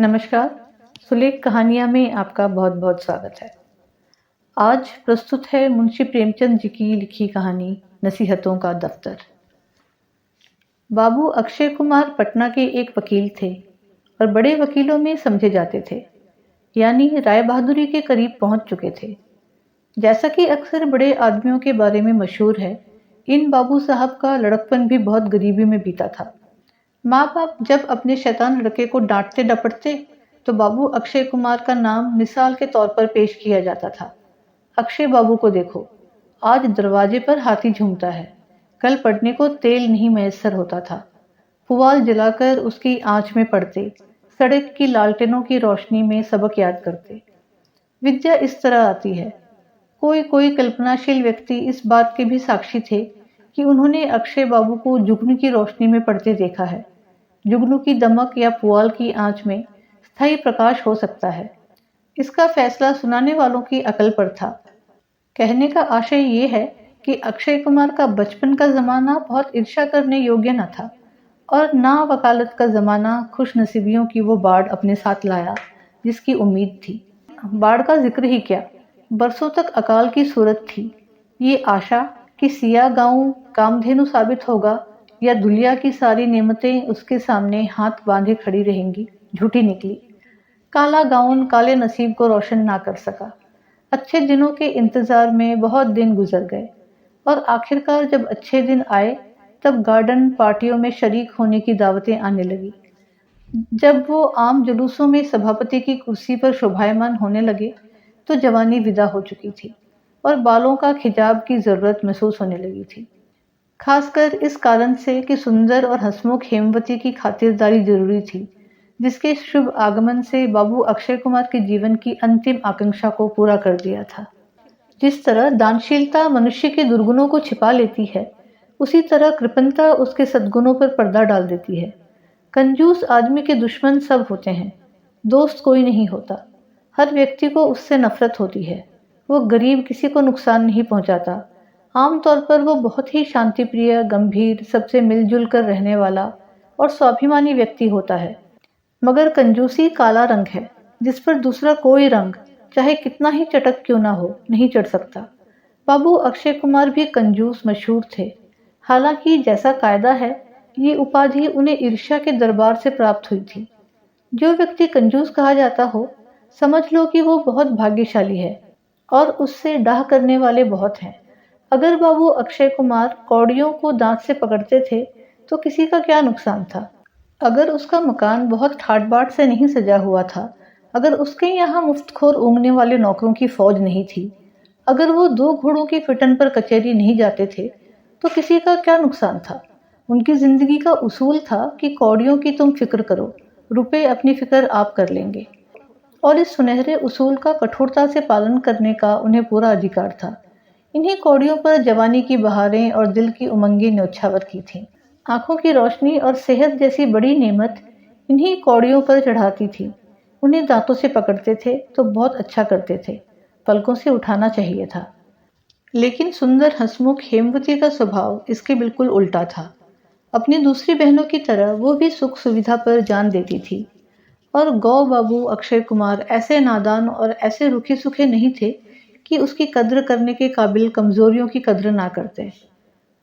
नमस्कार, सुलेख कहानियाँ में आपका बहुत-बहुत स्वागत है। आज प्रस्तुत है मुंशी प्रेमचंद जी की लिखी कहानी नसीहतों का दफ्तर। बाबू अक्षय कुमार पटना के एक वकील थे और बड़े वकीलों में समझे जाते थे, यानी राय बहादुरी के करीब पहुंच चुके थे। जैसा कि अक्सर बड़े आदमियों के बारे में मशहूर है, इन बाबू साहब का लड़कपन भी बहुत गरीबी में बीता था। माँ बाप जब अपने शैतान लड़के को डांटते डपटते तो बाबू अक्षय कुमार का नाम मिसाल के तौर पर पेश किया जाता था। अक्षय बाबू को देखो, आज दरवाजे पर हाथी झूमता है, कल पढ़ने को तेल नहीं मैसर होता था। पुआल जलाकर उसकी आंच में पढ़ते, सड़क की लालटेनों की रोशनी में सबक याद करते। विद्या इस तरह आती है। कोई कोई कल्पनाशील व्यक्ति इस बात के भी साक्षी थे कि उन्होंने अक्षय बाबू को जुगनू की रोशनी में पढ़ते देखा है। जुगनू की दमक या पुआल की आंच में स्थायी प्रकाश हो सकता है। इसका फैसला सुनाने वालों की अकल पर था। कहने का आशय ये है कि अक्षय कुमार का बचपन का जमाना बहुत ईर्ष्या करने योग्य न था और ना वकालत का जमाना खुशनसीबियों की वो बाढ़ अपने साथ लाया जिसकी उम्मीद थी। बाढ़ का जिक्र ही क्या, बरसों तक अकाल की सूरत थी। ये आशा कि सिया गांव कामधेनु साबित होगा या दुलिया की सारी नेमतें उसके सामने हाथ बांधे खड़ी रहेंगी, झूठी निकली। काला गाउन काले नसीब को रोशन ना कर सका। अच्छे दिनों के इंतजार में बहुत दिन गुजर गए और आखिरकार जब अच्छे दिन आए तब गार्डन पार्टियों में शरीक होने की दावतें आने लगी। जब वो आम जुलूसों में सभापति की कुर्सी पर शोभायमान होने लगे तो जवानी विदा हो चुकी थी और बालों का खिजाब की जरूरत महसूस होने लगी थी। खासकर इस कारण से कि सुंदर और हंसमुख हेमवती की खातिरदारी जरूरी थी, जिसके शुभ आगमन से बाबू अक्षय कुमार के जीवन की अंतिम आकांक्षा को पूरा कर दिया था। जिस तरह दानशीलता मनुष्य के दुर्गुणों को छिपा लेती है, उसी तरह कृपणता उसके सद्गुणों पर पर्दा डाल देती है। कंजूस आदमी के दुश्मन सब होते हैं, दोस्त कोई नहीं होता। हर व्यक्ति को उससे नफरत होती है। वो गरीब किसी को नुकसान नहीं पहुंचाता। आमतौर पर वो बहुत ही शांतिप्रिय, गंभीर, सबसे मिलजुल कर रहने वाला और स्वाभिमानी व्यक्ति होता है। मगर कंजूसी काला रंग है जिस पर दूसरा कोई रंग, चाहे कितना ही चटक क्यों ना हो, नहीं चढ़ सकता। बाबू अक्षय कुमार भी कंजूस मशहूर थे। हालांकि जैसा कायदा है, ये उपाधि उन्हें ईर्ष्या के दरबार से प्राप्त हुई थी। जो व्यक्ति कंजूस कहा जाता हो, समझ लो कि वो बहुत भाग्यशाली है और उससे डाह करने वाले बहुत हैं। अगर बाबू अक्षय कुमार कौड़ियों को दांत से पकड़ते थे तो किसी का क्या नुकसान था। अगर उसका मकान बहुत ठाट बाट से नहीं सजा हुआ था, अगर उसके यहाँ मुफ्तखोर ऊँघने वाले नौकरों की फौज नहीं थी, अगर वो 2 घोड़ों की फिटन पर कचहरी नहीं जाते थे, तो किसी का क्या नुकसान था। उनकी जिंदगी का उसूल था कि कौड़ियों की तुम फिक्र करो, रुपए अपनी फिक्र आप कर लेंगे। और इस सुनहरे उसूल का कठोरता से पालन करने का उन्हें पूरा अधिकार था। इन्हीं कौड़ियों पर जवानी की बहारें और दिल की उमंगें न्योछावर की थीं। आंखों की रोशनी और सेहत जैसी बड़ी नेमत इन्हीं कौड़ियों पर चढ़ाती थी। उन्हें दांतों से पकड़ते थे तो बहुत अच्छा करते थे, पलकों से उठाना चाहिए था। लेकिन सुंदर हंसमुख हेमवती का स्वभाव इसके बिल्कुल उल्टा था। अपनी दूसरी बहनों की तरह वो भी सुख सुविधा पर जान देती थी। और गौ बाबू अक्षय कुमार ऐसे नादान और ऐसे रुखे सुखे नहीं थे कि उसकी कद्र करने के काबिल कमजोरियों की कद्र ना करते।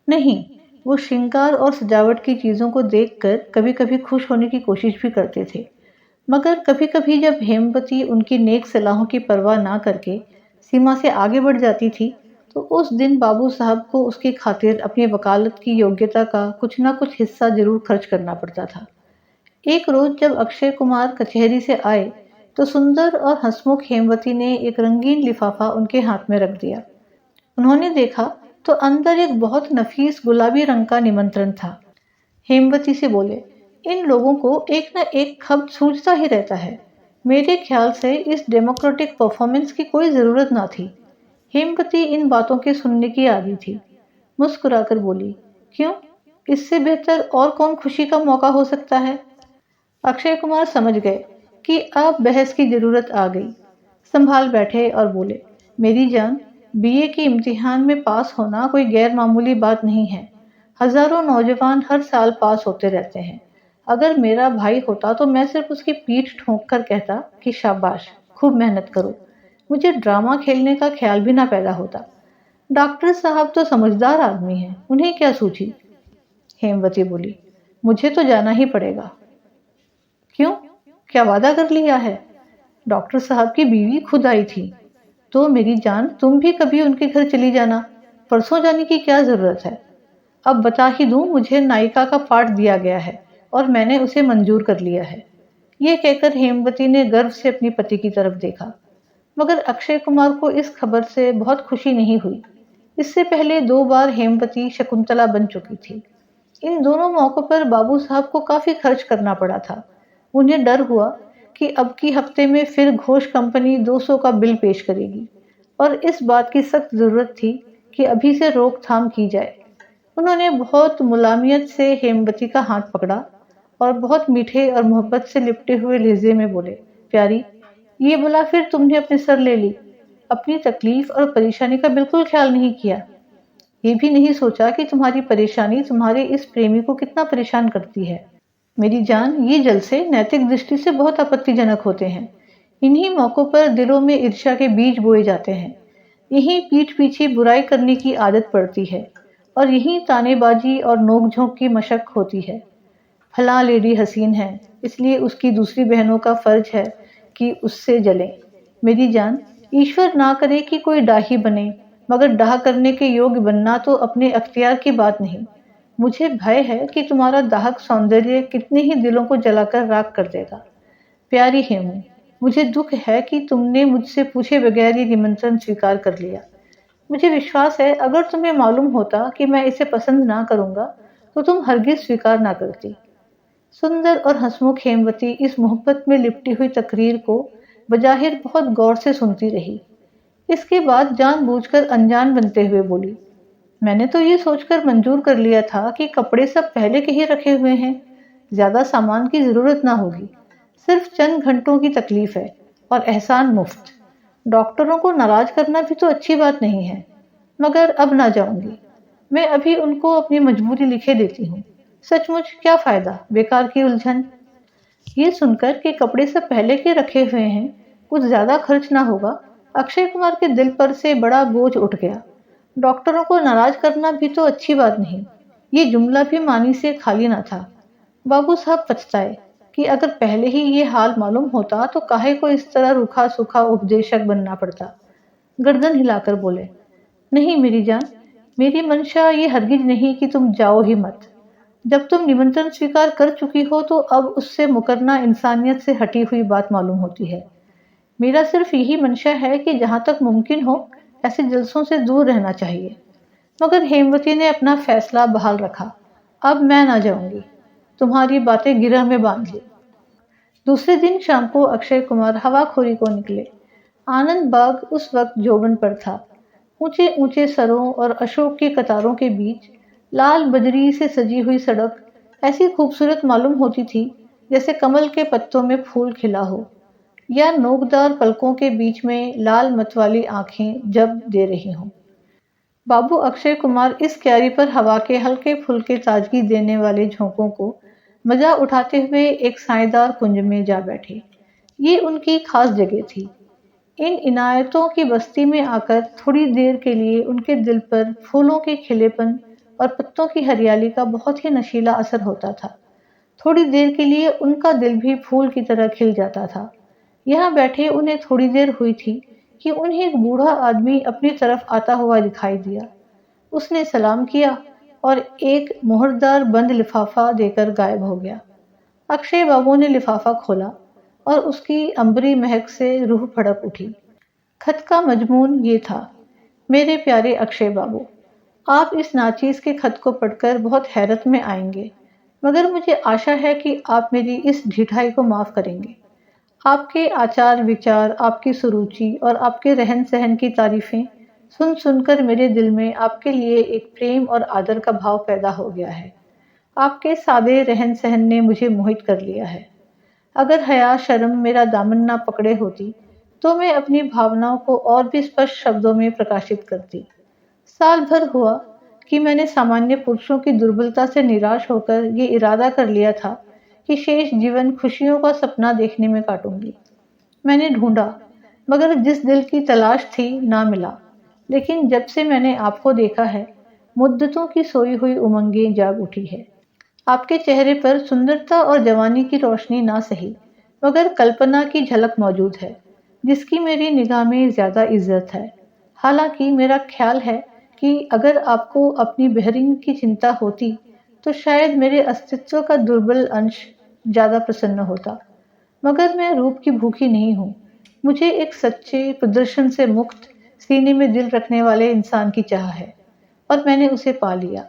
नहीं, वो श्रृंगार और सजावट की चीजों को देखकर कभी कभी खुश होने की कोशिश भी करते थे। मगर कभी कभी जब हेमवती उनकी नेक सलाहों की परवाह ना करके सीमा से आगे बढ़ जाती थी, तो उस दिन बाबू साहब को उसकी खातिर अपनी वकालत की योग्यता का कुछ ना कुछ हिस्सा जरूर खर्च करना पड़ता था। एक रोज जब अक्षय कुमार कचहरी से आए तो सुंदर और हंसमुख हेमवती ने एक रंगीन लिफाफा उनके हाथ में रख दिया। उन्होंने देखा तो अंदर एक बहुत नफीस गुलाबी रंग का निमंत्रण था। हेमवती से बोले, इन लोगों को एक न एक खब सूझता ही रहता है। मेरे ख्याल से इस डेमोक्रेटिक परफॉर्मेंस की कोई जरूरत ना थी। हेमवती इन बातों के सुनने की आदी थी। मुस्कुराकर बोली, क्यों, इससे बेहतर और कौन खुशी का मौका हो सकता है। अक्षय कुमार समझ गए कि अब बहस की जरूरत आ गई। संभाल बैठे और बोले, मेरी जान, बीए के इम्तिहान में पास होना कोई गैर मामूली बात नहीं है। हजारों नौजवान हर साल पास होते रहते हैं। अगर मेरा भाई होता तो मैं सिर्फ उसकी पीठ ठोंक कर कहता कि शाबाश, खूब मेहनत करो। मुझे ड्रामा खेलने का ख्याल भी ना पैदा होता। डॉक्टर साहब तो समझदार आदमी हैं, उन्हें क्या सूझी? हेमवती बोली, मुझे तो जाना ही पड़ेगा। क्यों? क्या वादा कर लिया है? डॉक्टर साहब की बीवी खुद आई थी। तो मेरी जान, तुम भी कभी उनके घर चली जाना। परसों जाने की क्या जरूरत है? अब बता ही दूं, मुझे नायिका का पार्ट दिया गया है और मैंने उसे मंजूर कर लिया है। ये कहकर हेमवती ने गर्व से अपनी पति की तरफ देखा। मगर अक्षय कुमार को इस खबर से बहुत खुशी नहीं हुई। इससे पहले 2 बार हेमवती शकुंतला बन चुकी थी। इन दोनों मौकों पर बाबू साहब को काफी खर्च करना पड़ा था। उन्हें डर हुआ कि अब की हफ्ते में फिर घोष कंपनी 200 का बिल पेश करेगी और इस बात की सख्त जरूरत थी कि अभी से रोकथाम की जाए। उन्होंने बहुत मुलायमियत से हेमवती का हाथ पकड़ा और बहुत मीठे और मोहब्बत से लिपटे हुए लहजे में बोले, प्यारी, ये भला फिर तुमने अपने सर ले ली। अपनी तकलीफ और परेशानी का बिल्कुल ख्याल नहीं किया। ये भी नहीं सोचा कि तुम्हारी परेशानी तुम्हारे इस प्रेमी को कितना परेशान करती है। मेरी जान, ये जलसे नैतिक दृष्टि से बहुत आपत्तिजनक होते हैं। इन्हीं मौकों पर दिलों में ईर्ष्या के बीज बोए जाते हैं। यहीं पीठ पीछे बुराई करने की आदत पड़ती है और यहीं तानेबाजी और नोक-झोंक की मशक होती है। फलां लेडी हसीन है, इसलिए उसकी दूसरी बहनों का फर्ज है कि उससे जलें। मेरी जान, ईश्वर ना करे कि कोई डाही बने, मगर डाह करने के योग्य बनना तो अपने अख्तियार की बात नहीं। मुझे भय है कि तुम्हारा दाहक सौंदर्य कितने ही दिलों को जलाकर राख कर देगा। प्यारी हेमू, मुझे दुख है कि तुमने मुझसे पूछे बगैर ये निमंत्रण स्वीकार कर लिया। मुझे विश्वास है अगर तुम्हें मालूम होता कि मैं इसे पसंद ना करूंगा तो तुम हरगिज स्वीकार ना करती। सुंदर और हंसमुख हेमवती इस मोहब्बत में लिपटी हुई तकरीर को बजाहिर बहुत गौर से सुनती रही। इसके बाद जानबूझकर अनजान बनते हुए बोली, मैंने तो ये सोचकर मंजूर कर लिया था कि कपड़े सब पहले के ही रखे हुए हैं, ज्यादा सामान की जरूरत ना होगी। सिर्फ चंद घंटों की तकलीफ है और एहसान मुफ्त। डॉक्टरों को नाराज करना भी तो अच्छी बात नहीं है। मगर अब ना जाऊंगी। मैं अभी उनको अपनी मजबूरी लिखे देती हूँ। सचमुच क्या फायदा, बेकार की उलझन। ये सुनकर कि कपड़े सब पहले के रखे हुए हैं, कुछ ज्यादा खर्च ना होगा, अक्षय कुमार के दिल पर से बड़ा बोझ उठ गया। डॉक्टरों को नाराज करना भी तो अच्छी बात नहीं। ये जुमला भी मानी से खाली ना था। बाबू साहब पछताए कि अगर पहले ही ये हाल मालूम होता तो काहे को इस तरह रूखा सूखा उपदेशक बनना पड़ता। गर्दन हिलाकर बोले, नहीं मेरी जान, मेरी मंशा ये हरगिज नहीं कि तुम जाओ ही मत। जब तुम निमंत्रण स्वीकार कर चुकी हो तो अब उससे मुकरना इंसानियत से हटी हुई बात मालूम होती है। मेरा सिर्फ यही मंशा है कि जहां तक मुमकिन हो ऐसे जलसों से दूर रहना चाहिए। मगर हेमवती ने अपना फैसला बहाल रखा। अब मैं ना जाऊंगी। तुम्हारी बातें गिरह में बांध ली। दूसरे दिन शाम को अक्षय कुमार हवाखोरी को निकले। आनंद बाग उस वक्त जोबन पर था। ऊंचे ऊंचे सरों और अशोक की कतारों के बीच लाल बजरी से सजी हुई सड़क ऐसी खूबसूरत मालूम होती थी जैसे कमल के पत्तों में फूल खिला हो या नोकदार पलकों के बीच में लाल मतवाली आंखें जब दे रही हों। बाबू अक्षय कुमार इस क्यारी पर हवा के हल्के फुल्के ताजगी देने वाले झोंकों को मजा उठाते हुए एक साएदार कुंज में जा बैठे। ये उनकी खास जगह थी। इन इनायतों की बस्ती में आकर थोड़ी देर के लिए उनके दिल पर फूलों के खिलेपन और पत्तों की हरियाली का बहुत ही नशीला असर होता था। थोड़ी देर के लिए उनका दिल भी फूल की तरह खिल जाता था। यहाँ बैठे उन्हें थोड़ी देर हुई थी कि उन्हें एक बूढ़ा आदमी अपनी तरफ आता हुआ दिखाई दिया। उसने सलाम किया और एक मोहरदार बंद लिफाफा देकर गायब हो गया। अक्षय बाबू ने लिफाफा खोला और उसकी अंबरी महक से रूह फड़क उठी। खत का मजमून ये था, मेरे प्यारे अक्षय बाबू, आप इस नाचीज के खत को पढ़कर बहुत हैरत में आएंगे, मगर मुझे आशा है कि आप मेरी इस ढिठाई को माफ करेंगे। आपके आचार विचार, आपकी सुरुचि और आपके रहन सहन की तारीफें सुन सुनकर मेरे दिल में आपके लिए एक प्रेम और आदर का भाव पैदा हो गया है। आपके सादे रहन सहन ने मुझे मोहित कर लिया है। अगर हया शर्म मेरा दामन ना पकड़े होती तो मैं अपनी भावनाओं को और भी स्पष्ट शब्दों में प्रकाशित करती। साल भर हुआ कि मैंने सामान्य पुरुषों की दुर्बलता से निराश होकर ये इरादा कर लिया था कि शेष जीवन खुशियों का सपना देखने में काटूंगी। मैंने ढूंढा, मगर जिस दिल की तलाश थी ना मिला। लेकिन जब से मैंने आपको देखा है, मुद्दतों की सोई हुई उमंगें जाग उठी है। आपके चेहरे पर सुंदरता और जवानी की रोशनी ना सही, मगर कल्पना की झलक मौजूद है, जिसकी मेरी निगाह में ज्यादा इज्जत है। हालांकि मेरा ख्याल है कि अगर आपको अपनी बेहतरीन की चिंता होती, तो शायद मेरे अस्तित्व का दुर्बल अंश ज्यादा प्रसन्न होता। मगर मैं रूप की भूखी नहीं हूँ। मुझे एक सच्चे, प्रदर्शन से मुक्त, सीने में दिल रखने वाले इंसान की चाह है, और मैंने उसे पा लिया।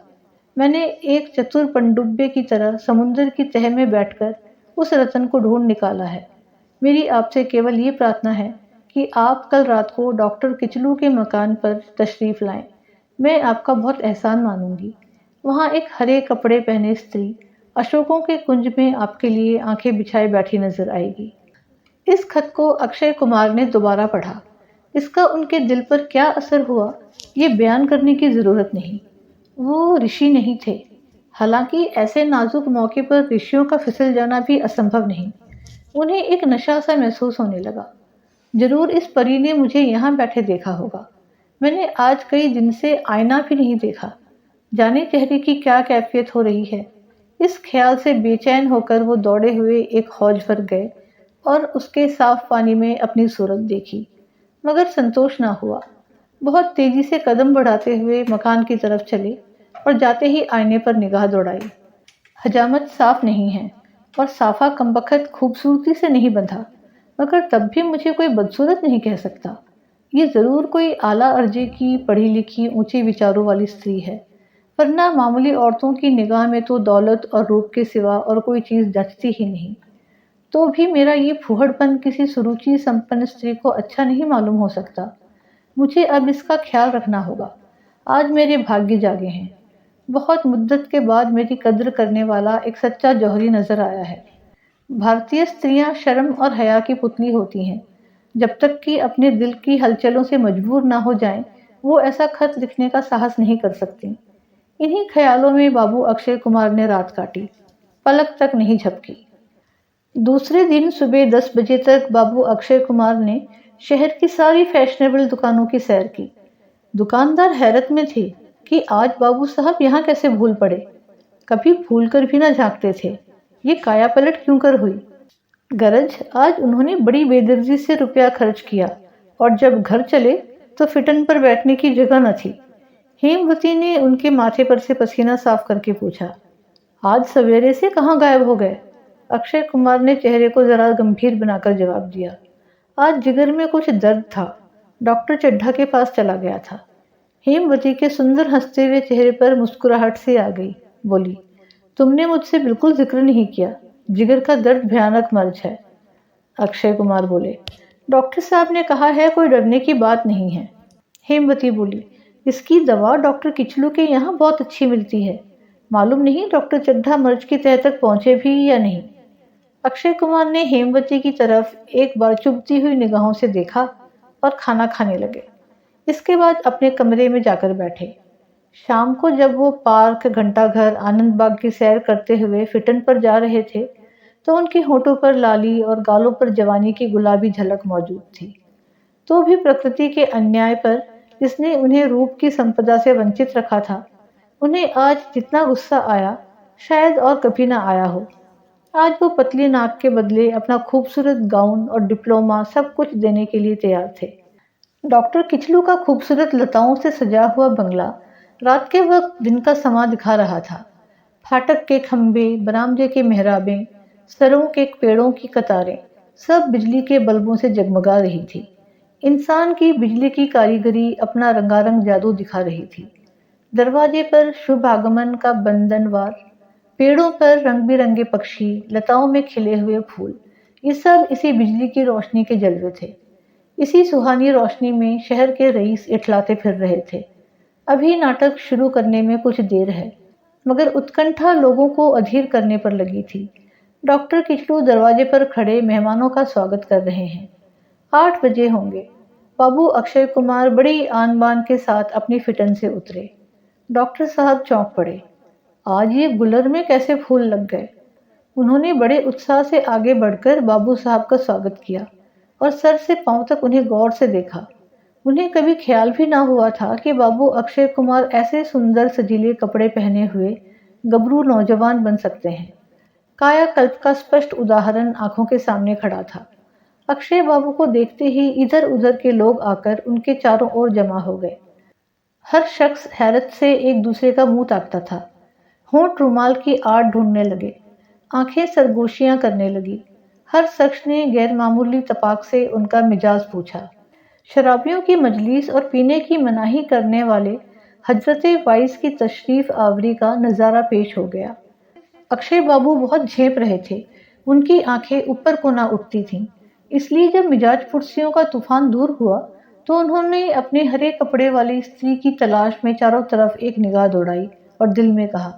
मैंने एक चतुर पनडुब्बे की तरह समुद्र की तह में बैठकर उस रतन को ढूंढ निकाला है। मेरी आपसे केवल ये प्रार्थना है कि आप कल रात को डॉक्टर किचलू के मकान पर तशरीफ लाएं। मैं आपका बहुत एहसान मानूंगी। वहाँ एक हरे कपड़े पहने स्त्री अशोकों के कुंज में आपके लिए आंखें बिछाए बैठी नजर आएगी। इस खत को अक्षय कुमार ने दोबारा पढ़ा। इसका उनके दिल पर क्या असर हुआ, ये बयान करने की जरूरत नहीं। वो ऋषि नहीं थे। हालांकि ऐसे नाजुक मौके पर ऋषियों का फिसल जाना भी असंभव नहीं। उन्हें एक नशा सा महसूस होने लगा। जरूर इस परी ने मुझे यहाँ बैठे देखा होगा। मैंने आज कई दिन से आईना भी नहीं देखा। जाने चेहरे की क्या कैफियत हो रही है। इस ख्याल से बेचैन होकर वो दौड़े हुए एक हौज पर गए और उसके साफ पानी में अपनी सूरत देखी, मगर संतोष ना हुआ। बहुत तेजी से कदम बढ़ाते हुए मकान की तरफ चले और जाते ही आईने पर निगाह दौड़ाई। हजामत साफ नहीं है और साफा कमबख्त खूबसूरती से नहीं बंधा, मगर तब भी मुझे कोई बदसूरत नहीं कह सकता। ये जरूर कोई आला अर्जे की, पढ़ी लिखी, ऊंचे विचारों वाली स्त्री है, वरना मामूली औरतों की निगाह में तो दौलत और रूप के सिवा और कोई चीज जचती ही नहीं। तो भी मेरा ये फूहड़पन किसी सुरुचि संपन्न स्त्री को अच्छा नहीं मालूम हो सकता। मुझे अब इसका ख्याल रखना होगा। आज मेरे भाग्य जागे हैं। बहुत मुद्दत के बाद मेरी कद्र करने वाला एक सच्चा जौहरी नजर आया है। भारतीय स्त्रियां शर्म और हया की पुतली होती हैं। जब तक कि अपने दिल की हलचलों से मजबूर ना हो जाएं, वो ऐसा खत लिखने का साहस नहीं कर सकती। इन्हीं ख्यालों में बाबू अक्षय कुमार ने रात काटी। पलक तक नहीं झपकी। दूसरे दिन सुबह 10 बजे तक बाबू अक्षय कुमार ने शहर की सारी फैशनेबल दुकानों की सैर की। दुकानदार हैरत में थे कि आज बाबू साहब यहाँ कैसे भूल पड़े। कभी भूल कर भी ना झांकते थे। ये काया पलट क्यों कर हुई। गरज आज उन्होंने बड़ी बेदर्जी से रुपया खर्च किया, और जब घर चले तो फिटन पर बैठने की जगह न थी। हेमवती ने उनके माथे पर से पसीना साफ करके पूछा, आज सवेरे से कहाँ गायब हो गए। अक्षय कुमार ने चेहरे को जरा गंभीर बनाकर जवाब दिया, आज जिगर में कुछ दर्द था, डॉक्टर चड्ढा के पास चला गया था। हेमवती के सुंदर हंसते हुए चेहरे पर मुस्कुराहट सी आ गई। बोली, तुमने मुझसे बिल्कुल जिक्र नहीं किया। जिगर का दर्द भयानक मर्ज है। अक्षय कुमार बोले, डॉक्टर साहब ने कहा है कोई डरने की बात नहीं है। हेमवती बोली, इसकी दवा डॉक्टर किचलू के यहाँ बहुत अच्छी मिलती है। मालूम नहीं डॉक्टर चड्ढा मर्ज की तह तक पहुंचे भी या नहीं। अक्षय कुमार ने हेमवती की तरफ एक बार चुभती हुई निगाहों से देखा और खाना खाने लगे। इसके बाद अपने कमरे में जाकर बैठे। शाम को जब वो पार्क, घंटाघर, आनंद बाग की सैर करते हुए फिटन पर जा रहे थे, तो उनके होठों पर लाली और गालों पर जवानी की गुलाबी झलक मौजूद थी। तो भी प्रकृति के अन्याय पर, जिसने उन्हें रूप की संपदा से वंचित रखा था, उन्हें आज जितना गुस्सा आया, शायद और कभी ना आया हो। आज वो पतली नाक के बदले अपना खूबसूरत गाउन और डिप्लोमा सब कुछ देने के लिए तैयार थे। डॉक्टर किचलू का खूबसूरत लताओं से सजा हुआ बंगला रात के वक्त दिन का समा दिखा रहा था। फाटक के खंभे, बरामदे के मेहराबें, सरों के पेड़ों की कतारें सब बिजली के बल्बों से जगमगा रही थी। इंसान की बिजली की कारीगरी अपना रंगारंग जादू दिखा रही थी। दरवाजे पर शुभ आगमन का बंधनवार, पेड़ों पर रंग बिरंगे पक्षी, लताओं में खिले हुए फूल, ये सब इसी बिजली की रोशनी के जलवे थे। इसी सुहानी रोशनी में शहर के रईस इठलाते फिर रहे थे। अभी नाटक शुरू करने में कुछ देर है, मगर उत्कंठा लोगों को अधीर करने पर लगी थी। डॉक्टर किचलू दरवाजे पर खड़े मेहमानों का स्वागत कर रहे हैं। 8 बजे होंगे। बाबू अक्षय कुमार बड़ी आन बान के साथ अपनी फिटन से उतरे। डॉक्टर साहब चौंक पड़े। आज ये गुलर में कैसे फूल लग गए। उन्होंने बड़े उत्साह से आगे बढ़कर बाबू साहब का स्वागत किया और सर से पांव तक उन्हें गौर से देखा। उन्हें कभी ख्याल भी ना हुआ था कि बाबू अक्षय कुमार ऐसे सुंदर सजीले कपड़े पहने हुए गबरू नौजवान बन सकते हैं। कायाकल्प का स्पष्ट उदाहरण आंखों के सामने खड़ा था। अक्षय बाबू को देखते ही इधर उधर के लोग आकर उनके चारों ओर जमा हो गए। हर शख्स हैरत से एक दूसरे का मुंह ताकता था। होंठ रुमाल की आड़ ढूंढने लगे, आंखें सरगोशियां करने लगी। हर शख्स ने गैरमामूली तपाक से उनका मिजाज पूछा। शराबियों की मजलिस और पीने की मनाही करने वाले हजरत वाइस की तशरीफ आवरी का नज़ारा पेश हो गया। अक्षय बाबू बहुत झेप रहे थे। उनकी आंखें ऊपर को ना उठती थीं। इसलिए जब मिजाज पुर्सियों का तूफान दूर हुआ तो उन्होंने अपने हरे कपड़े वाली स्त्री की तलाश में चारों तरफ एक निगाह दौड़ाई और दिल में कहा,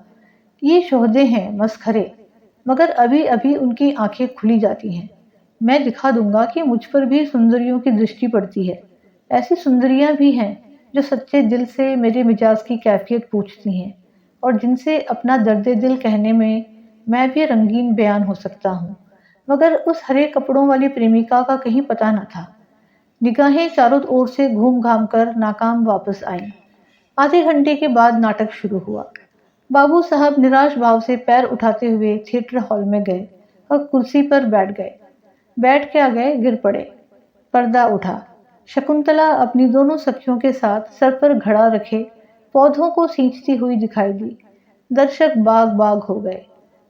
ये शोहदे हैं, मसखरे। मगर अभी अभी उनकी आंखें खुली जाती हैं। मैं दिखा दूंगा कि मुझ पर भी सुंदरियों की दृष्टि पड़ती है। ऐसी सुंदरियां भी हैं जो सच्चे दिल से मेरे मिजाज की कैफियत पूछती हैं और जिनसे अपना दर्द दिल कहने में मैं भी रंगीन बयान हो सकता हूँ। मगर उस हरे कपड़ों वाली प्रेमिका का कहीं पता न था। निगाहें चारों ओर से घूम घाम कर नाकाम वापस आईं। आधे घंटे के बाद नाटक शुरू हुआ। बाबू साहब निराश भाव से पैर उठाते हुए थिएटर हॉल में गए और कुर्सी पर बैठ गए। बैठ क्या गए, गिर पड़े। पर्दा उठा। शकुंतला अपनी दोनों सखियों के साथ सर पर घड़ा रखे पौधों को सींचती हुई दिखाई दी। दर्शक बाग बाग हो गए।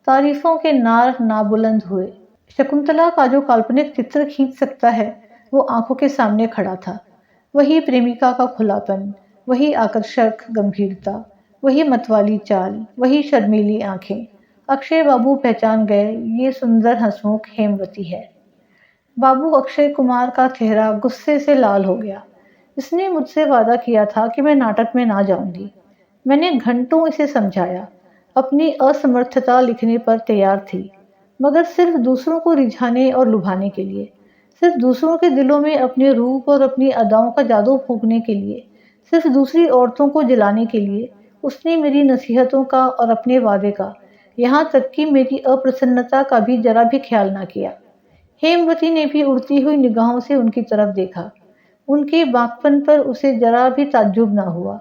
तारीफों के नार नाबुलंद हुए। शकुंतला का जो काल्पनिक चित्र खींच सकता है वो आंखों के सामने खड़ा था। वही प्रेमिका का खुलापन, वही आकर्षक गंभीरता, वही मतवाली चाल, वही शर्मीली आंखें। अक्षय बाबू पहचान गए, ये सुंदर हंसमुख हेमवती है। बाबू अक्षय कुमार का चेहरा गुस्से से लाल हो गया। इसने मुझसे वादा किया था कि मैं नाटक में ना जाऊंगी। मैंने घंटों इसे समझाया। अपनी असमर्थता लिखने पर तैयार थी, मगर सिर्फ दूसरों को रिझाने और लुभाने के लिए, सिर्फ दूसरों के दिलों में अपने रूप और अपनी अदाओं का जादू फूंकने के लिए, सिर्फ दूसरी औरतों को जलाने के लिए उसने मेरी नसीहतों का और अपने वादे का, यहाँ तक कि मेरी अप्रसन्नता का भी जरा भी ख्याल ना किया। हेमवती ने भी उड़ती हुई निगाहों से उनकी तरफ देखा। उनके बांकपन पर उसे जरा भी ताज्जुब ना हुआ।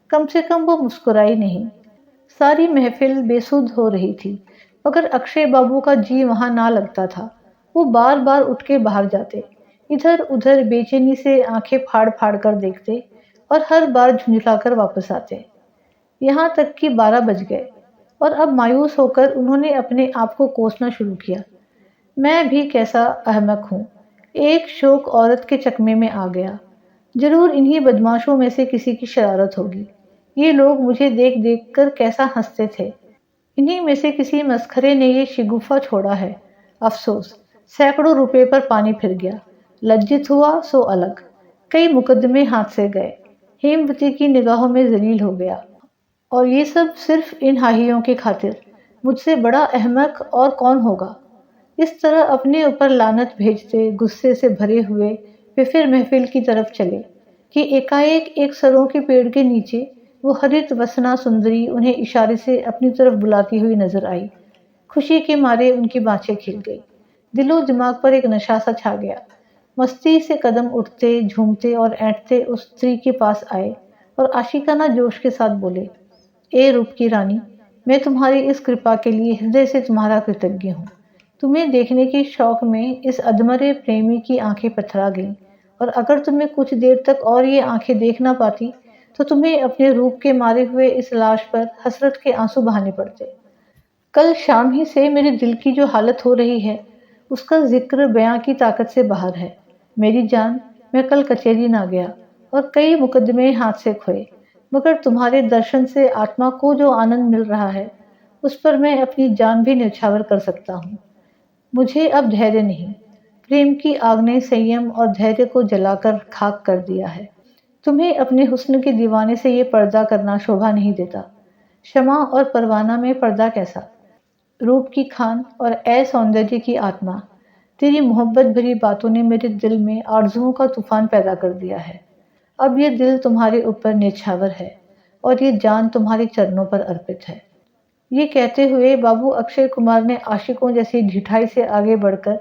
कम से कम वो मुस्कुराई नहीं। सारी महफिल बेसुध हो रही थी, मगर अक्षय बाबू का जी वहां ना लगता था। वो बार बार उठ के बाहर जाते, इधर उधर बेचैनी से आंखें फाड़ फाड़ कर देखते और हर बार झुंझलाकर वापस आते। यहाँ तक कि 12 बज गए और अब मायूस होकर उन्होंने अपने आप को कोसना शुरू किया। मैं भी कैसा अहमक हूँ, एक शौक औरत के चकमे में आ गया। जरूर इन्हीं बदमाशों में से किसी की शरारत होगी। ये लोग मुझे देख देख कर कैसा हंसते थे। इन्हीं में से किसी मस्खरे ने ये शिगुफा छोड़ा है। अफसोस, सैकड़ों रुपए पर पानी फिर गया। लज्जित हुआ सो अलग। कई मुकदमे हाथ से गए। हेमवती की निगाहों में जलील हो गया। और ये सब सिर्फ इन हाहियों की खातिर। मुझसे बड़ा अहमक और कौन होगा। इस तरह अपने ऊपर लानत भेजते गुस्से से भरे हुए वे फिर महफिल की तरफ चले कि एकाएक एक सरों के पेड़ के नीचे वो हरित वसना सुंदरी उन्हें इशारे से अपनी तरफ बुलाती हुई नजर आई। खुशी के मारे उनकी बाँछें खिल गई। दिलो दिमाग पर एक नशा सा छा गया। मस्ती से कदम उठते, झूमते और ऐंठते उस स्त्री के पास आए और आशिकाना जोश के साथ बोले, ए रूप की रानी, मैं तुम्हारी इस कृपा के लिए हृदय से तुम्हारा कृतज्ञ हूँ। तुम्हें देखने के शौक में इस अधमरे प्रेमी की आंखें पथरा गईं और अगर तुम्हें कुछ देर तक और ये आंखें देख ना पाती तो तुम्हें अपने रूप के मारे हुए इस लाश पर हसरत के आंसू बहाने पड़ते। कल शाम ही से मेरे दिल की जो हालत हो रही है उसका जिक्र बयां की ताकत से बाहर है। मेरी जान, मैं कल कचहरी ना गया और कई मुकदमे हाथ से खोए, मगर तुम्हारे दर्शन से आत्मा को जो आनंद मिल रहा है उस पर मैं अपनी जान भी न्यौछावर कर सकता हूँ। मुझे अब धैर्य नहीं। प्रेम की आग ने संयम और धैर्य को जलाकर खाक कर दिया है। तुम्हें अपने हुस्न के दीवाने से ये पर्दा करना शोभा नहीं देता। शमा और परवाना में पर्दा कैसा। रूप की खान और ए सौंदर्य की आत्मा, तेरी मोहब्बत भरी बातों ने मेरे दिल में आरजुओं का तूफान पैदा कर दिया है। अब ये दिल तुम्हारे ऊपर न्यौछावर है और ये जान तुम्हारे चरणों पर अर्पित है। ये कहते हुए बाबू अक्षय कुमार ने आशिकों जैसी ढिठाई से आगे बढ़कर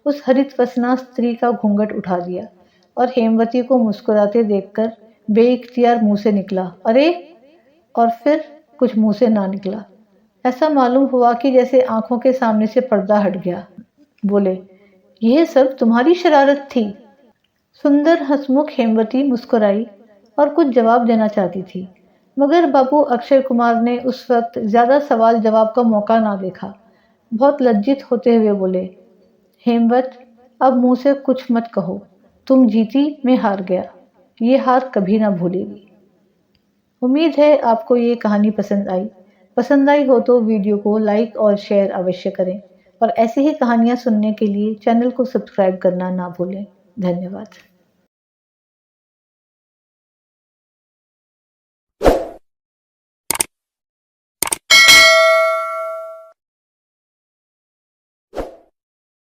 उस हरित वसना स्त्री का घूंघट उठा दिया और हेमवती को मुस्कुराते देखकर बेइख्तियार मुंह से निकला, अरे। और फिर कुछ मुंह से ना निकला। ऐसा मालूम हुआ कि जैसे आंखों के सामने से पर्दा हट गया। बोले, यह सब तुम्हारी शरारत थी। सुंदर हंसमुख हेमवती मुस्कुराई और कुछ जवाब देना चाहती थी, मगर बाबू अक्षय कुमार ने उस वक्त ज्यादा सवाल जवाब का मौका ना देखा। बहुत लज्जित होते हुए बोले, हेमवत, अब मुंह से कुछ मत कहो। तुम जीती, मैं हार गया। ये हार कभी ना भूलेगी। उम्मीद है आपको ये कहानी पसंद आई। पसंद आई हो तो वीडियो को लाइक और शेयर अवश्य करें और ऐसी ही कहानियां सुनने के लिए चैनल को सब्सक्राइब करना ना भूलें। धन्यवाद।